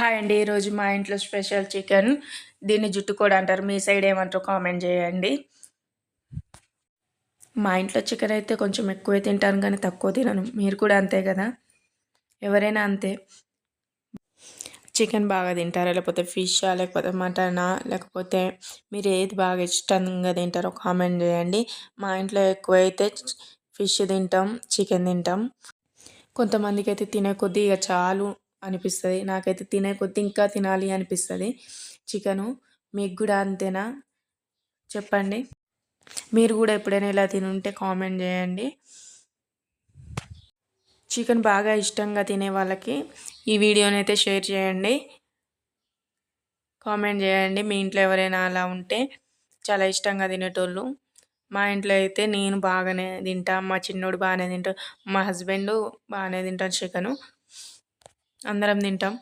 Hi అండి. ఈరోజు మా ఇంట్లో స్పెషల్ చికెన్. దీన్ని జుట్టు కూడా అంటారు. మీ సైడ్ ఏమంటారో కామెంట్ చేయండి. మా ఇంట్లో చికెన్ అయితే కొంచెం ఎక్కువే తింటాను కానీ తక్కువ తినను. మీరు కూడా అంతే కదా? ఎవరైనా అంతే. చికెన్ బాగా తింటారా? లేకపోతే ఫిషా? లేకపోతే మటనా? లేకపోతే మీరు ఏది బాగా ఇష్టంగా తింటారో కామెంట్ చేయండి. మా ఇంట్లో ఎక్కువైతే ఫిష్ తింటాం, చికెన్ తింటాం. కొంతమందికైతే తినే కొద్దీ ఇక చాలు అనిపిస్తుంది. నాకైతే తినే కొద్దీ ఇంకా తినాలి అనిపిస్తుంది చికెను. మీకు కూడా అంతేనా? చెప్పండి. మీరు కూడా ఎప్పుడైనా ఇలా తినుంటే కామెంట్ చేయండి. చికెన్ బాగా ఇష్టంగా తినే వాళ్ళకి ఈ వీడియోని అయితే షేర్ చేయండి. కామెంట్ చేయండి మీ ఇంట్లో ఎవరైనా అలా ఉంటే, చాలా ఇష్టంగా తినేటోళ్ళు. మా ఇంట్లో అయితే నేను బాగానే తింటా, మా చిన్నోడు బాగానే తింటాడు, మా హస్బెండ్ బాగానే తింటాడు చికెను. అందరం తింటాం.